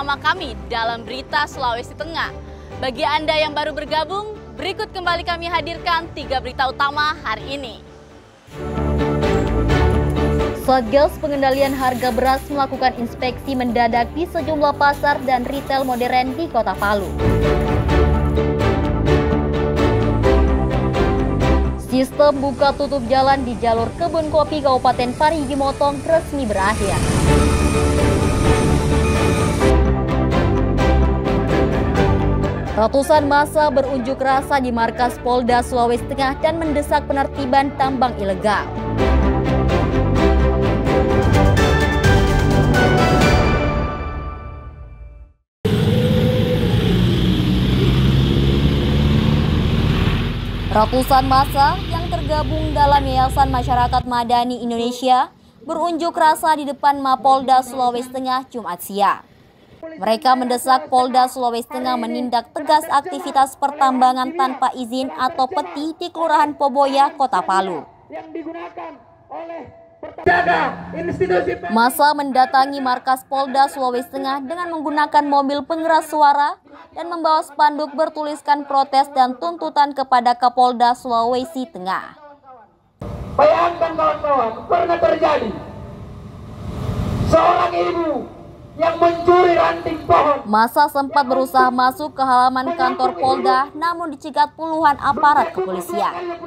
bersama kami dalam Berita Sulawesi Tengah. Bagi Anda yang baru bergabung, berikut kembali kami hadirkan 3 berita utama hari ini. Satgas Pengendalian Harga Beras melakukan inspeksi mendadak di sejumlah pasar dan retail modern di Kota Palu. Sistem buka tutup jalan di jalur Kebun Kopi Kabupaten Parigi Motong resmi berakhir. Ratusan massa berunjuk rasa di markas Polda Sulawesi Tengah dan mendesak penertiban tambang ilegal. Ratusan massa yang tergabung dalam Yayasan Masyarakat Madani Indonesia berunjuk rasa di depan Mapolda Sulawesi Tengah Jumat siang. Mereka mendesak Polda Sulawesi Tengah menindak tegas aktivitas pertambangan tanpa izin atau peti di Kelurahan Poboya, Kota Palu. Massa mendatangi markas Polda Sulawesi Tengah dengan menggunakan mobil pengeras suara dan membawa spanduk bertuliskan protes dan tuntutan kepada Kapolda Sulawesi Tengah. Bayangkan kawan-kawan, pernah terjadi seorang ibu yang mencuri ranting pohon. Massa sempat berusaha masuk ke halaman kantor Polda namun dicegat puluhan aparat kepolisian.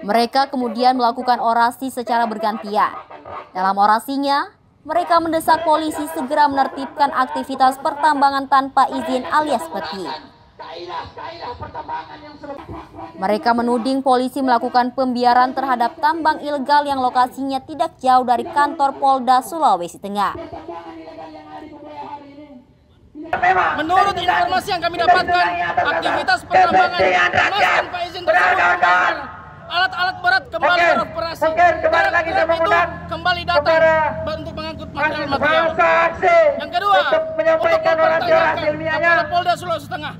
Mereka kemudian melakukan orasi secara bergantian. Dalam orasinya, mereka mendesak polisi segera menertibkan aktivitas pertambangan tanpa izin alias peti. Mereka menuding polisi melakukan pembiaran terhadap tambang ilegal yang lokasinya tidak jauh dari kantor Polda Sulawesi Tengah. Menurut informasi yang kami dapatkan, aktivitas pertambangan emas tanpa izin tersebut alat-alat berat kembali beroperasi. Truk itu kembali datang untuk mengangkut material-material. Yang kedua, untuk mempertanyakan kepada Polda Sulawesi Tengah,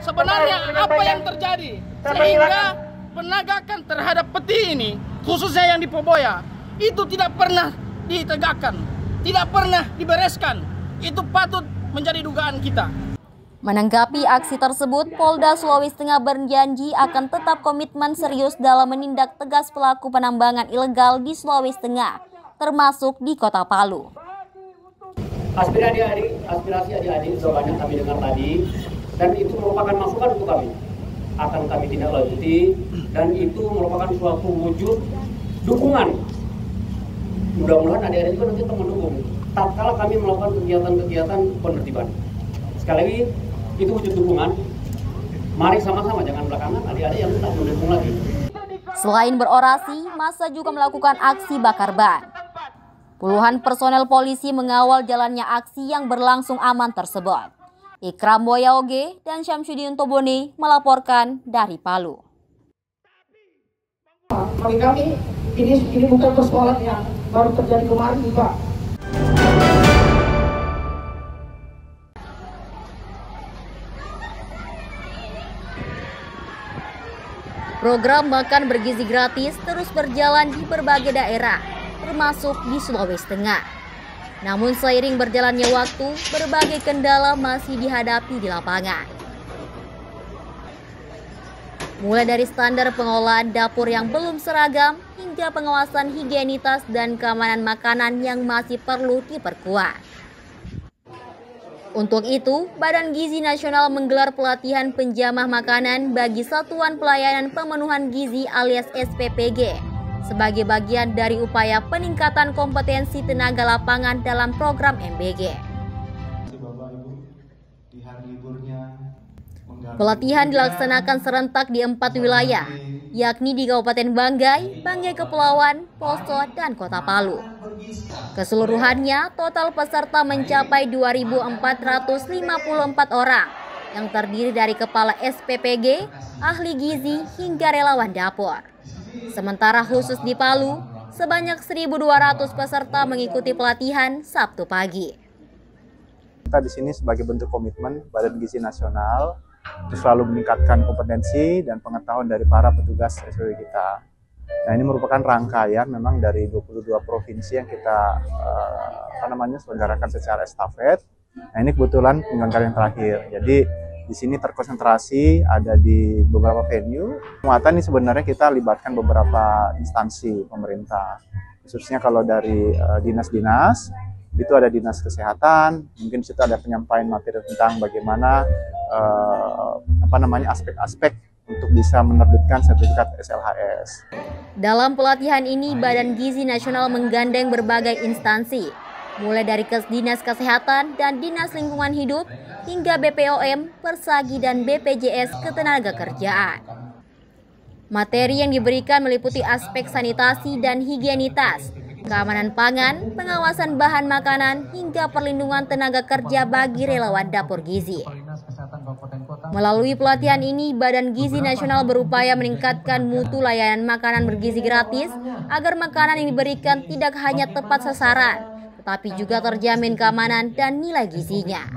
sebenarnya apa yang terjadi sehingga penegakan terhadap peti ini, khususnya yang di Poboya, itu tidak pernah ditegakkan, tidak pernah dibereskan. Itu patut menjadi dugaan kita. Menanggapi aksi tersebut, Polda Sulawesi Tengah berjanji akan tetap komitmen serius dalam menindak tegas pelaku penambangan ilegal di Sulawesi Tengah, termasuk di Kota Palu. Aspirasi adik-adik jawabannya kami dengar tadi, dan itu merupakan masukan untuk kami. Akan kami tindak lanjuti, dan itu merupakan suatu wujud dukungan. Mudah-mudahan adik-adik juga nanti mendukung. Tatkala kami melakukan kegiatan-kegiatan penertiban. Sekali lagi, itu wujud dukungan. Mari sama-sama, jangan belakangan adik-adik yang tak mendukung lagi. Selain berorasi, massa juga melakukan aksi bakar ban. Puluhan personel polisi mengawal jalannya aksi yang berlangsung aman tersebut. Ikram Boyaoge dan Syamsuddin Tobone melaporkan dari Palu. Bagi kami, ini bukan persoalan yang baru terjadi kemarin, Pak. Program makan bergizi gratis terus berjalan di berbagai daerah, termasuk di Sulawesi Tengah. Namun seiring berjalannya waktu, berbagai kendala masih dihadapi di lapangan. Mulai dari standar pengolahan dapur yang belum seragam, hingga pengawasan higienitas dan keamanan makanan yang masih perlu diperkuat. Untuk itu, Badan Gizi Nasional menggelar pelatihan penjamah makanan bagi Satuan Pelayanan Pemenuhan Gizi alias SPPG sebagai bagian dari upaya peningkatan kompetensi tenaga lapangan dalam program MBG. Pelatihan dilaksanakan serentak di 4 wilayah, yakni di Kabupaten Banggai, Banggai Kepulauan, Poso, dan Kota Palu. Keseluruhannya, total peserta mencapai 2.454 orang, yang terdiri dari kepala SPPG, ahli gizi, hingga relawan dapur. Sementara khusus di Palu, sebanyak 1.200 peserta mengikuti pelatihan Sabtu pagi. Kita di sini sebagai bentuk komitmen Badan Gizi Nasional untuk selalu meningkatkan kompetensi dan pengetahuan dari para petugas SPPG kita. Nah, ini merupakan rangkaian memang dari 22 provinsi yang kita selenggarakan secara estafet. Nah, ini kebetulan penyelenggaraan yang terakhir. Jadi di sini terkonsentrasi ada di beberapa venue. Muatan ini sebenarnya kita libatkan beberapa instansi pemerintah. Khususnya kalau dari dinas-dinas, itu ada dinas kesehatan, mungkin di situ ada penyampaian materi tentang bagaimana aspek-aspek untuk bisa menerbitkan sertifikat SLHS. Dalam pelatihan ini, Badan Gizi Nasional menggandeng berbagai instansi, mulai dari Dinas Kesehatan dan Dinas Lingkungan Hidup, hingga BPOM, Persagi, dan BPJS Ketenagakerjaan. Materi yang diberikan meliputi aspek sanitasi dan higienitas, keamanan pangan, pengawasan bahan makanan, hingga perlindungan tenaga kerja bagi relawan dapur gizi. Melalui pelatihan ini, Badan Gizi Nasional berupaya meningkatkan mutu layanan makanan bergizi gratis agar makanan yang diberikan tidak hanya tepat sasaran, tetapi juga terjamin keamanan dan nilai gizinya.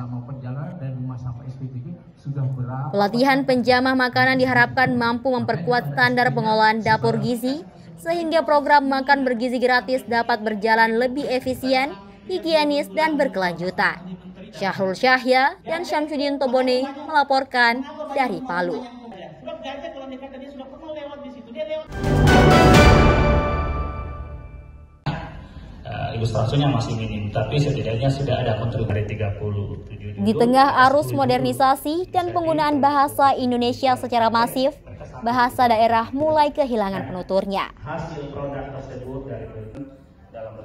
Pelatihan penjamah makanan diharapkan mampu memperkuat standar pengolahan dapur gizi, sehingga program makan bergizi gratis dapat berjalan lebih efisien, higienis, dan berkelanjutan. Syahrul Syahya dan Syamsuddin Tobone melaporkan dari Palu. Ilustrasinya masih minim, tapi setidaknya sudah ada kontribusi dari 37. Di tengah arus modernisasi dan penggunaan bahasa Indonesia secara masif, bahasa daerah mulai kehilangan penuturnya.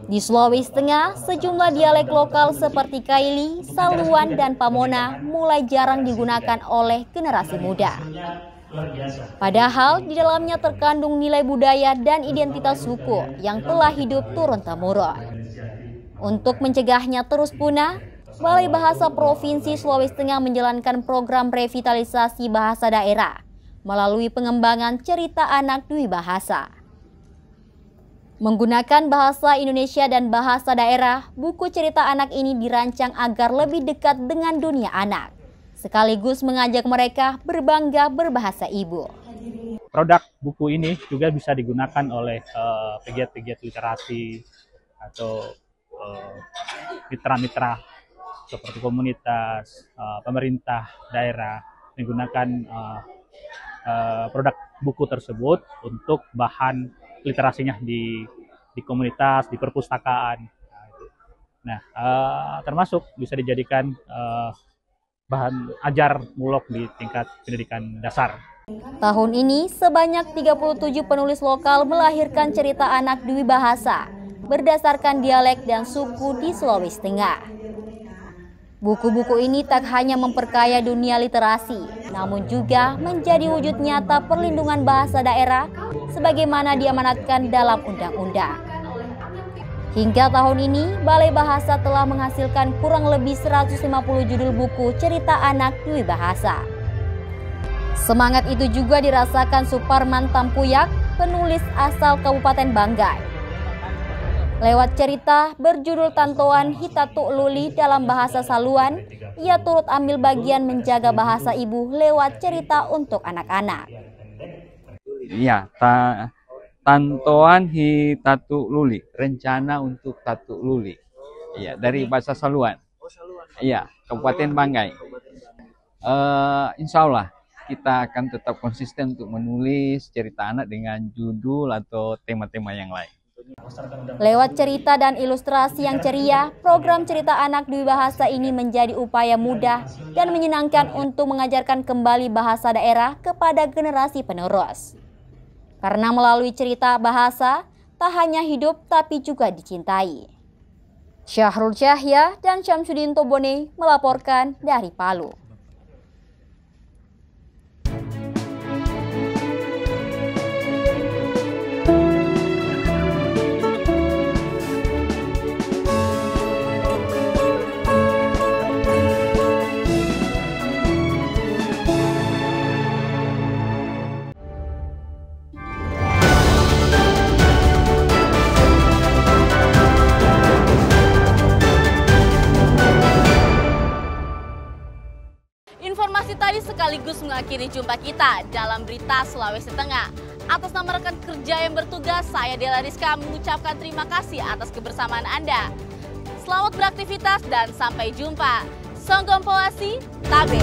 Di Sulawesi Tengah, sejumlah dialek lokal seperti Kaili, Saluan, dan Pamona mulai jarang digunakan oleh generasi muda. Padahal di dalamnya terkandung nilai budaya dan identitas suku yang telah hidup turun-temurun. Untuk mencegahnya terus punah, Balai Bahasa Provinsi Sulawesi Tengah menjalankan program revitalisasi bahasa daerah melalui pengembangan cerita anak Dwi Bahasa. Menggunakan bahasa Indonesia dan bahasa daerah, buku cerita anak ini dirancang agar lebih dekat dengan dunia anak, sekaligus mengajak mereka berbangga berbahasa ibu. Produk buku ini juga bisa digunakan oleh pegiat-pegiat literasi atau mitra-mitra seperti komunitas, pemerintah daerah menggunakan produk buku tersebut untuk bahan literasinya di komunitas, di perpustakaan. Nah, termasuk bisa dijadikan bahan ajar mulok di tingkat pendidikan dasar. Tahun ini, sebanyak 37 penulis lokal melahirkan cerita anak Dwi Bahasa berdasarkan dialek dan suku di Sulawesi Tengah. Buku-buku ini tak hanya memperkaya dunia literasi, namun juga menjadi wujud nyata perlindungan bahasa daerah sebagaimana diamanatkan dalam undang-undang. Hingga tahun ini, Balai Bahasa telah menghasilkan kurang lebih 150 judul buku cerita anak Dwi Bahasa. Semangat itu juga dirasakan Suparman Tampuyak, penulis asal Kabupaten Banggai. Lewat cerita berjudul Tantoan Hitatu Luli dalam bahasa Saluan, ia turut ambil bagian menjaga bahasa ibu lewat cerita untuk anak-anak. Iya, Tantoan Hitatu Luli, rencana untuk Tatu Luli. Iya, dari bahasa Saluan. Iya, Kabupaten Banggai. Insya Allah kita akan tetap konsisten untuk menulis cerita anak dengan judul atau tema-tema yang lain. Lewat cerita dan ilustrasi yang ceria, program cerita anak Dwi Bahasa ini menjadi upaya mudah dan menyenangkan untuk mengajarkan kembali bahasa daerah kepada generasi penerus. Karena melalui cerita bahasa, tak hanya hidup tapi juga dicintai. Syahrul Syahya dan Syamsuddin Tobone melaporkan dari Palu. Informasi tadi sekaligus mengakhiri jumpa kita dalam Berita Sulawesi Tengah. Atas nama rekan kerja yang bertugas, saya Della Rizka mengucapkan terima kasih atas kebersamaan Anda. Selamat beraktivitas dan sampai jumpa. Songgom Powasi, Tabe.